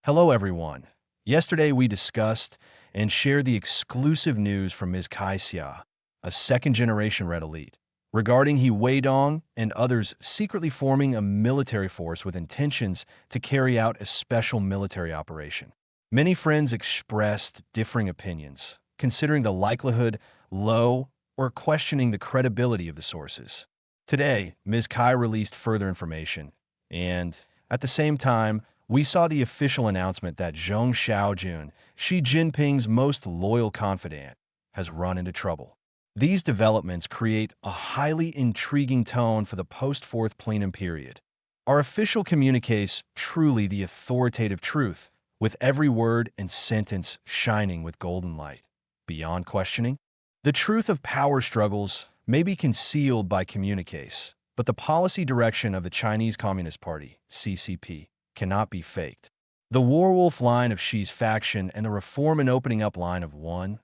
Hello, everyone. Yesterday, we discussed and shared the exclusive news from Ms. Cai Xia, a second-generation Red Elite, regarding He Weidong and others secretly forming a military force with intentions to carry out a special military operation. Many friends expressed differing opinions, considering the likelihood low or questioning the credibility of the sources. Today, Ms. Cai released further information, and, at the same time, we saw the official announcement that Zhong Shaojun, Xi Jinping's most loyal confidant, has run into trouble. These developments create a highly intriguing tone for the post-Fourth Plenum period. Our official communiques truly the authoritative truth, with every word and sentence shining with golden light. Beyond questioning, the truth of power struggles may be concealed by communiques, but the policy direction of the Chinese Communist Party, CCP, cannot be faked. The warwolf line of Xi's faction and the reform and opening up line of Wang,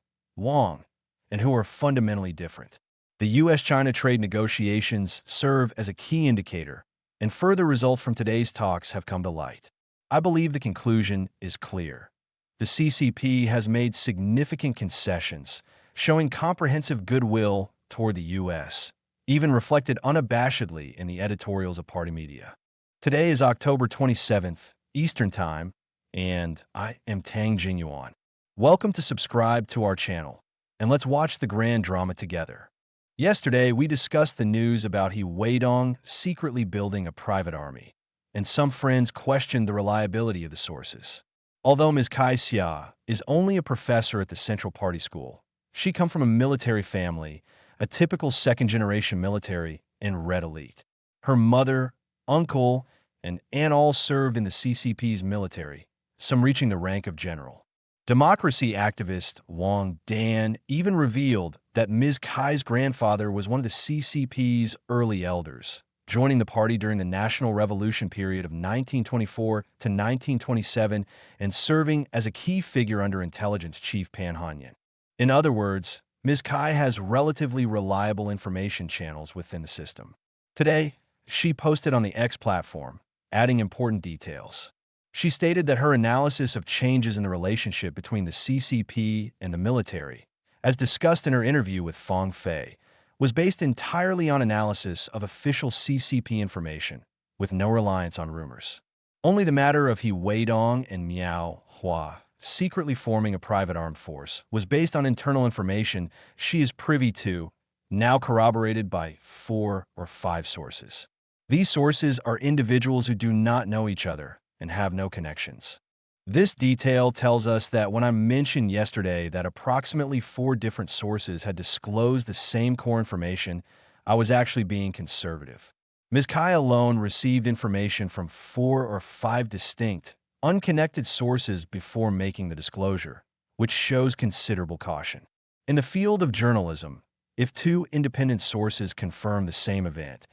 and who are fundamentally different. The U.S.-China trade negotiations serve as a key indicator, and further results from today's talks have come to light. I believe the conclusion is clear. The CCP has made significant concessions, showing comprehensive goodwill toward the U.S., even reflected unabashedly in the editorials of party media. Today is October 27th, Eastern Time, and I am Tang Jinyuan. Welcome to subscribe to our channel, and let's watch the grand drama together. Yesterday, we discussed the news about He Weidong secretly building a private army, and some friends questioned the reliability of the sources. Although Ms. Cai Xia is only a professor at the Central Party School, she comes from a military family, a typical second-generation military and Red Elite. Her mother, uncle, and aunt all served in the CCP's military, some reaching the rank of general. Democracy activist Wang Dan even revealed that Ms. Cai's grandfather was one of the CCP's early elders, joining the party during the National Revolution period of 1924 to 1927 and serving as a key figure under intelligence chief Pan Hanyan. In other words, Ms. Cai has relatively reliable information channels within the system. Today, she posted on the X platform, adding important details. She stated that her analysis of changes in the relationship between the CCP and the military, as discussed in her interview with Fang Fei, was based entirely on analysis of official CCP information, with no reliance on rumors. Only the matter of He Weidong and Miao Hua secretly forming a private armed force was based on internal information she is privy to, now corroborated by 4 or 5 sources. These sources are individuals who do not know each other and have no connections. This detail tells us that when I mentioned yesterday that approximately 4 different sources had disclosed the same core information, I was actually being conservative. Ms. Cai alone received information from 4 or 5 distinct, unconnected sources before making the disclosure, which shows considerable caution. In the field of journalism, if 2 independent sources confirm the same event,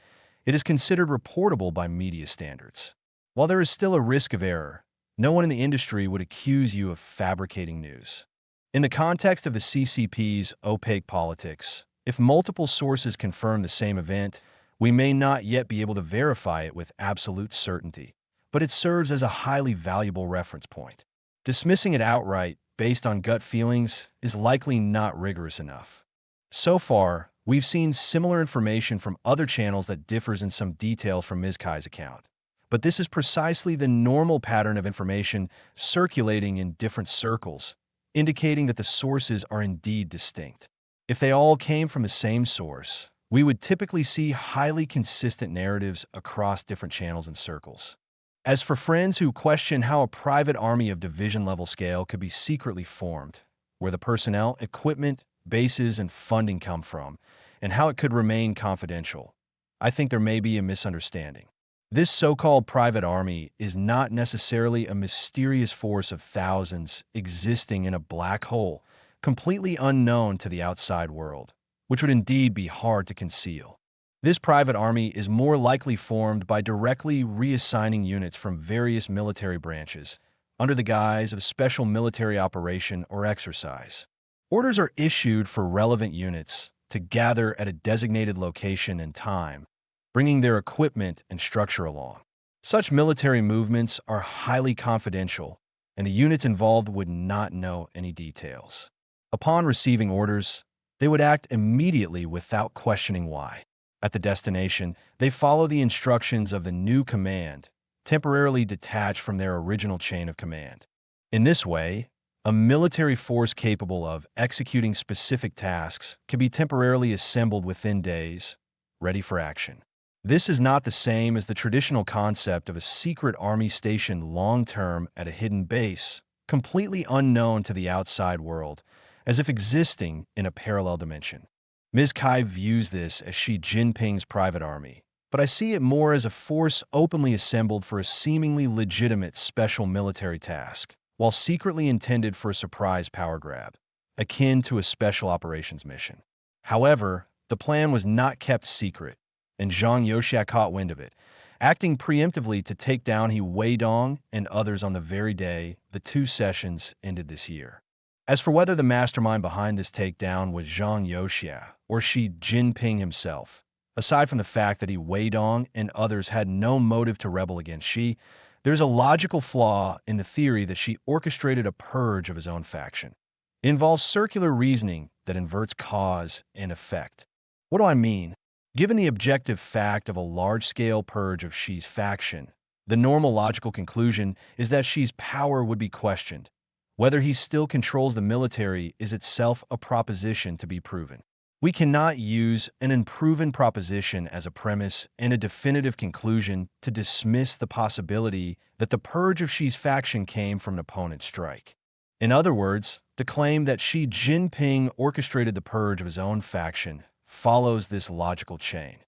it is considered reportable by media standards. While there is still a risk of error, no one in the industry would accuse you of fabricating news. In the context of the CCP's opaque politics, if multiple sources confirm the same event, we may not yet be able to verify it with absolute certainty, but it serves as a highly valuable reference point. Dismissing it outright based on gut feelings is likely not rigorous enough. So far, we've seen similar information from other channels that differs in some details from Ms. Cai's account. But this is precisely the normal pattern of information circulating in different circles, indicating that the sources are indeed distinct. If they all came from the same source, we would typically see highly consistent narratives across different channels and circles. As for friends who question how a private army of division-level scale could be secretly formed, where the personnel, equipment, bases, and funding come from, and how it could remain confidential, I think there may be a misunderstanding. This so-called private army is not necessarily a mysterious force of thousands existing in a black hole, completely unknown to the outside world, which would indeed be hard to conceal. This private army is more likely formed by directly reassigning units from various military branches under the guise of special military operation or exercise. Orders are issued for relevant units to gather at a designated location and time, bringing their equipment and structure along. Such military movements are highly confidential and the units involved would not know any details. Upon receiving orders, they would act immediately without questioning why. At the destination, they follow the instructions of the new command, temporarily detached from their original chain of command. In this way, a military force capable of executing specific tasks can be temporarily assembled within days, ready for action. This is not the same as the traditional concept of a secret army stationed long-term at a hidden base, completely unknown to the outside world, as if existing in a parallel dimension. Ms. Cai views this as Xi Jinping's private army, but I see it more as a force openly assembled for a seemingly legitimate special military task, while secretly intended for a surprise power grab, akin to a special operations mission. However, the plan was not kept secret, and Zhong Shaojun caught wind of it, acting preemptively to take down He Weidong and others on the very day the two sessions ended this year. As for whether the mastermind behind this takedown was Zhong Shaojun or Xi Jinping himself, aside from the fact that He Weidong and others had no motive to rebel against Xi, there's a logical flaw in the theory that Xi orchestrated a purge of his own faction. It involves circular reasoning that inverts cause and effect. What do I mean? Given the objective fact of a large-scale purge of Xi's faction, the normal logical conclusion is that Xi's power would be questioned. Whether he still controls the military is itself a proposition to be proven. We cannot use an unproven proposition as a premise and a definitive conclusion to dismiss the possibility that the purge of Xi's faction came from an opponent's strike. In other words, the claim that Xi Jinping orchestrated the purge of his own faction follows this logical chain.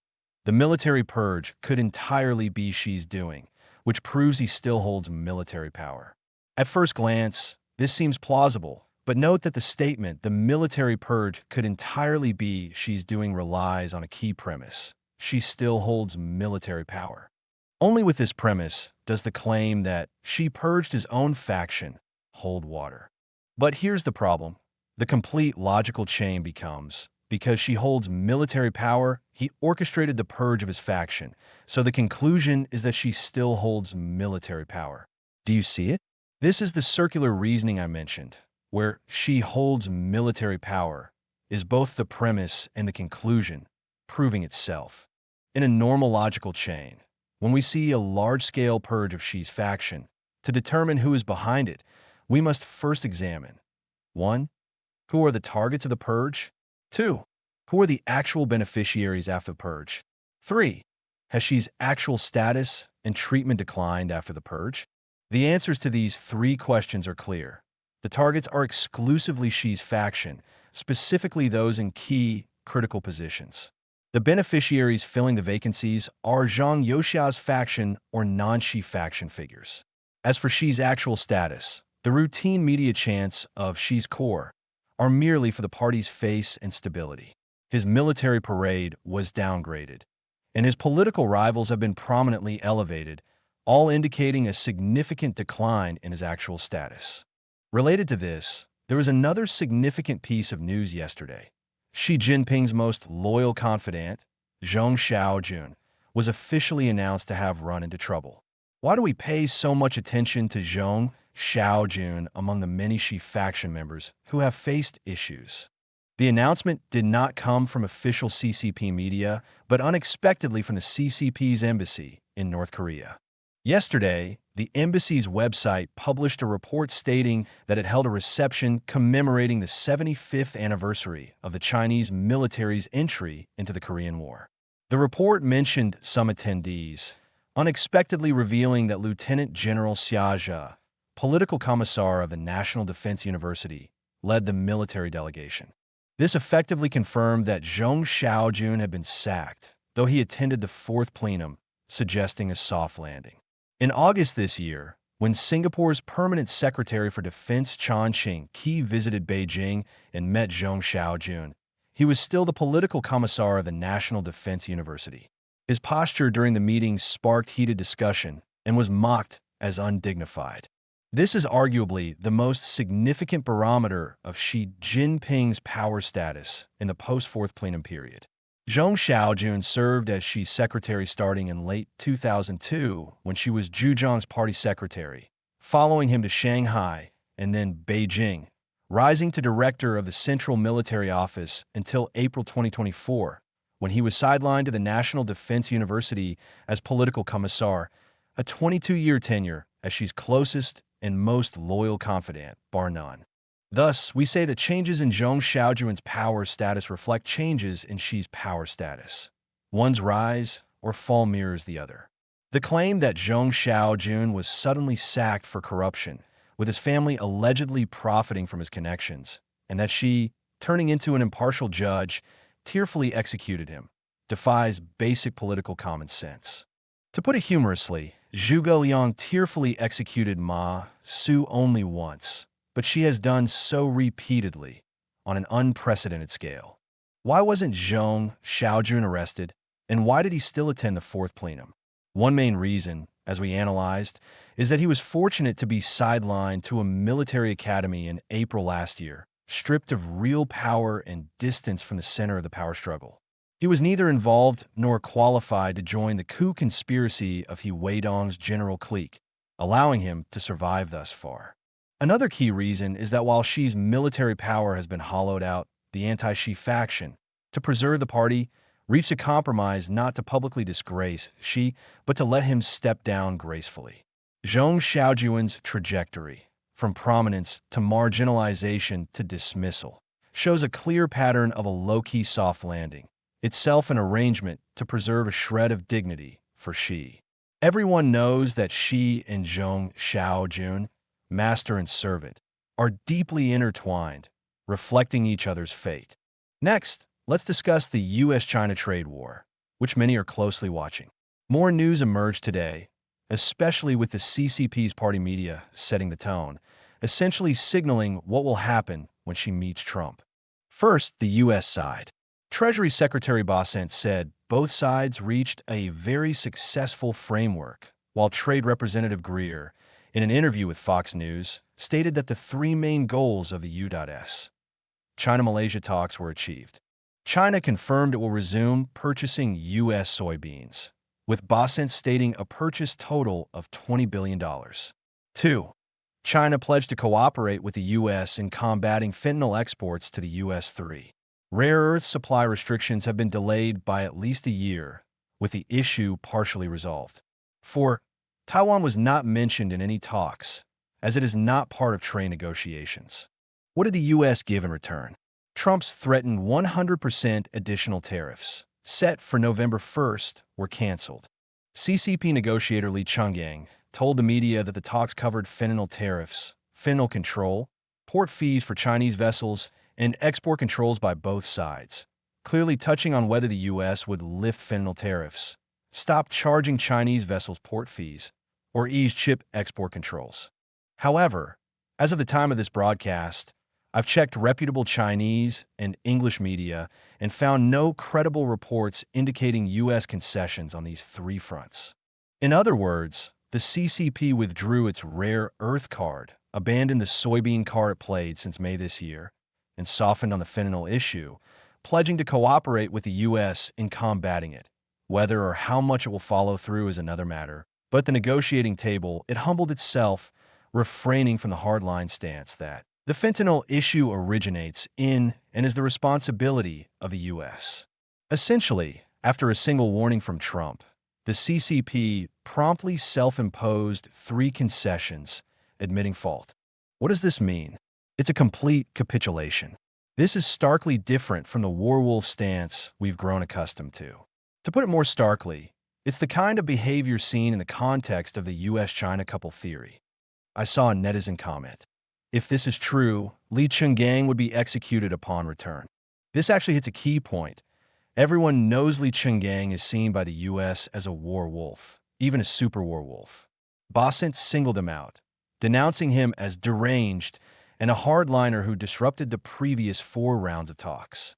The military purge could entirely be Xi's doing, which proves he still holds military power. At first glance, this seems plausible, but note that the statement, the military purge could entirely be Xi's doing, relies on a key premise. Xi still holds military power. Only with this premise does the claim that Xi purged his own faction hold water. But here's the problem. The complete logical chain becomes, because Xi holds military power, he orchestrated the purge of his faction, so the conclusion is that Xi still holds military power. Do you see it? This is the circular reasoning I mentioned, where Xi holds military power is both the premise and the conclusion, proving itself. In a normal logical chain, when we see a large-scale purge of Xi's faction, to determine who is behind it, we must first examine 1. Who are the targets of the purge? 2. Who are the actual beneficiaries after the purge? 3. Has Xi's actual status and treatment declined after the purge? The answers to these three questions are clear. The targets are exclusively Xi's faction, specifically those in key, critical positions. The beneficiaries filling the vacancies are Zhong Shaojun's faction or non-Xi faction figures. As for Xi's actual status, the routine media chants of Xi's core are merely for the party's face and stability. His military parade was downgraded, and his political rivals have been prominently elevated, all indicating a significant decline in his actual status. Related to this, there was another significant piece of news yesterday. Xi Jinping's most loyal confidant, Zhong Shaojun, was officially announced to have run into trouble. Why do we pay so much attention to Zhong Shaojun among the many Xi faction members who have faced issues? The announcement did not come from official CCP media, but unexpectedly from the CCP's embassy in North Korea. Yesterday, the embassy's website published a report stating that it held a reception commemorating the 75th anniversary of the Chinese military's entry into the Korean War. The report mentioned some attendees, unexpectedly revealing that Lieutenant General Cai Xia, political commissar of the National Defense University, led the military delegation. This effectively confirmed that Zhong Shaojun had been sacked, though he attended the fourth plenum, suggesting a soft landing. In August this year, when Singapore's permanent Secretary for Defense Chan Ching-Ki visited Beijing and met Zhong Shaojun, he was still the political commissar of the National Defense University. His posture during the meeting sparked heated discussion and was mocked as undignified. This is arguably the most significant barometer of Xi Jinping's power status in the post-Fourth Plenum period. Zhong Shaojun served as Xi's secretary starting in late 2002 when she was Zhu Zhang's party secretary, following him to Shanghai and then Beijing, rising to director of the Central Military Office until April 2024, when he was sidelined to the National Defense University as political commissar, a 22-year tenure as Xi's closest and most loyal confidant, bar none. Thus, we say that changes in Zhong Shaojun's power status reflect changes in Xi's power status. One's rise or fall mirrors the other. The claim that Zhong Shaojun was suddenly sacked for corruption, with his family allegedly profiting from his connections, and that Xi, turning into an impartial judge, tearfully executed him, defies basic political common sense. To put it humorously, Zhuge Liang tearfully executed Ma Su only once, but she has done so repeatedly, on an unprecedented scale. Why wasn't Zhong Shaojun arrested, and why did he still attend the fourth plenum? One main reason, as we analyzed, is that he was fortunate to be sidelined to a military academy in April last year, stripped of real power and distance from the center of the power struggle. He was neither involved nor qualified to join the coup conspiracy of He Weidong's general clique, allowing him to survive thus far. Another key reason is that while Xi's military power has been hollowed out, the anti-Xi faction, to preserve the party, reached a compromise not to publicly disgrace Xi, but to let him step down gracefully. Zhong Shaojun's trajectory, from prominence to marginalization to dismissal, shows a clear pattern of a low-key soft landing, itself an arrangement to preserve a shred of dignity for Xi. Everyone knows that Xi and Zhong Shaojun, master and servant, are deeply intertwined, reflecting each other's fate. Next, let's discuss the U.S.-China trade war, which many are closely watching. More news emerged today, especially with the CCP's party media setting the tone, essentially signaling what will happen when Xi meets Trump. First, the U.S. side. Treasury Secretary Bessent said both sides reached a very successful framework, while Trade Representative Greer, in an interview with Fox News, stated that the three main goals of the U.S. China-Malaysia talks were achieved. China confirmed it will resume purchasing U.S. soybeans, with Bessent stating a purchase total of $20 billion. 2. China pledged to cooperate with the U.S. in combating fentanyl exports to the U.S. 3. Rare earth supply restrictions have been delayed by at least a year, with the issue partially resolved. 4. Taiwan was not mentioned in any talks, as it is not part of trade negotiations. What did the U.S. give in return? Trump's threatened 100% additional tariffs, set for November 1st, were canceled. CCP negotiator Li Chungang told the media that the talks covered fentanyl tariffs, fentanyl control, port fees for Chinese vessels, and export controls by both sides, clearly touching on whether the U.S. would lift fentanyl tariffs, stop charging Chinese vessels port fees, or ease chip export controls. However, as of the time of this broadcast, I've checked reputable Chinese and English media and found no credible reports indicating U.S. concessions on these three fronts. In other words, the CCP withdrew its rare earth card, abandoned the soybean card it played since May this year, and softened on the fentanyl issue, pledging to cooperate with the U.S. in combating it. Whether or how much it will follow through is another matter, but at the negotiating table, it humbled itself, refraining from the hardline stance that the fentanyl issue originates in and is the responsibility of the U.S. Essentially, after a single warning from Trump, the CCP promptly self-imposed three concessions, admitting fault. What does this mean? It's a complete capitulation. This is starkly different from the warwolf stance we've grown accustomed to. To put it more starkly, it's the kind of behavior seen in the context of the U.S.-China couple theory. I saw a netizen comment, "If this is true, Li Chungang would be executed upon return." This actually hits a key point. Everyone knows Li Chungang is seen by the U.S. as a war wolf, even a super war wolf. Bessent singled him out, denouncing him as deranged and a hardliner who disrupted the previous 4 rounds of talks.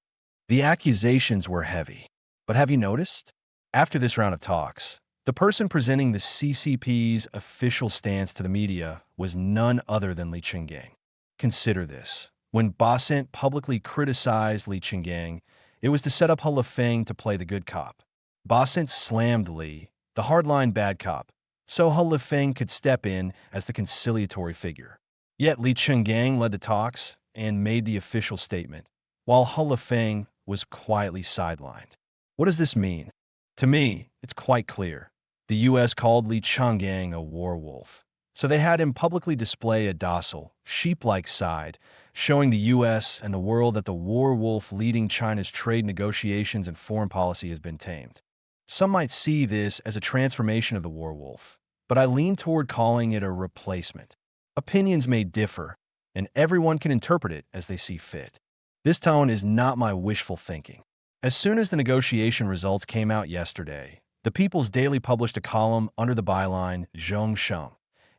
The accusations were heavy. But have you noticed? After this round of talks, the person presenting the CCP's official stance to the media was none other than Li Chungang. Consider this. When Bessent publicly criticized Li Chungang, it was to set up He Feng to play the good cop. Bessent slammed Li, the hardline bad cop, so He Lifeng could step in as the conciliatory figure. Yet Li Chenggang led the talks and made the official statement, while He Lifeng was quietly sidelined. What does this mean? To me, it's quite clear. The U.S. called Li Chenggang a war wolf, so they had him publicly display a docile, sheep-like side, showing the U.S. and the world that the war wolf leading China's trade negotiations and foreign policy has been tamed. Some might see this as a transformation of the war wolf, but I lean toward calling it a replacement. Opinions may differ, and everyone can interpret it as they see fit. This tone is not my wishful thinking. As soon as the negotiation results came out yesterday, the People's Daily published a column under the byline Zhong Shaojun.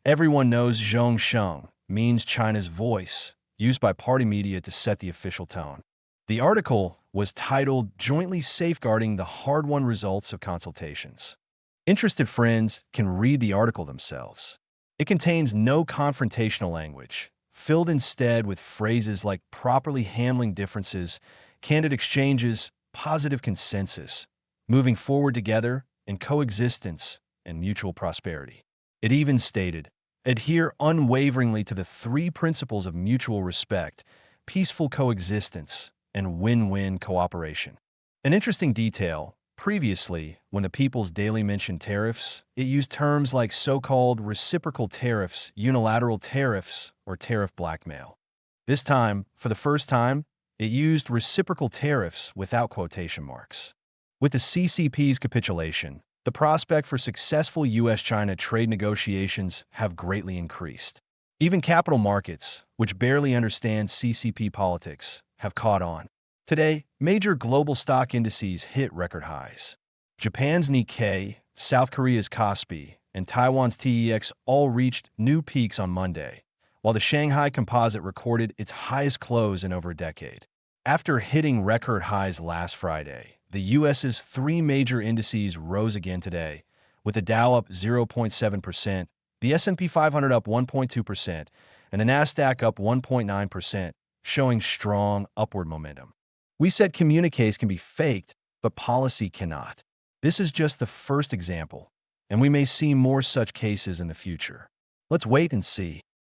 Everyone knows Zhong Shaojun means China's voice, used by party media to set the official tone. The article was titled Jointly Safeguarding the Hard-Won Results of Consultations. Interested friends can read the article themselves. It contains no confrontational language, filled instead with phrases like properly handling differences, candid exchanges, positive consensus, moving forward together, and coexistence and mutual prosperity. It even stated, adhere unwaveringly to the three principles of mutual respect, peaceful coexistence, and win-win cooperation. An interesting detail, previously, when the People's Daily mentioned tariffs, it used terms like so-called reciprocal tariffs, unilateral tariffs, or tariff blackmail. This time, for the first time, it used reciprocal tariffs without quotation marks. With the CCP's capitulation, the prospect for successful U.S.-China trade negotiations have greatly increased. Even capital markets, which barely understand CCP politics, have caught on. Today, major global stock indices hit record highs. Japan's Nikkei, South Korea's Kospi, and Taiwan's TEX all reached new peaks on Monday, while the Shanghai Composite recorded its highest close in over a decade. After hitting record highs last Friday, the U.S.'s three major indices rose again today, with the Dow up 0.7%, the S&P 500 up 1.2%, and the Nasdaq up 1.9%, showing strong upward momentum. We said communiques can be faked, but policy cannot. This is just the first example, and we may see more such cases in the future. Let's wait and see.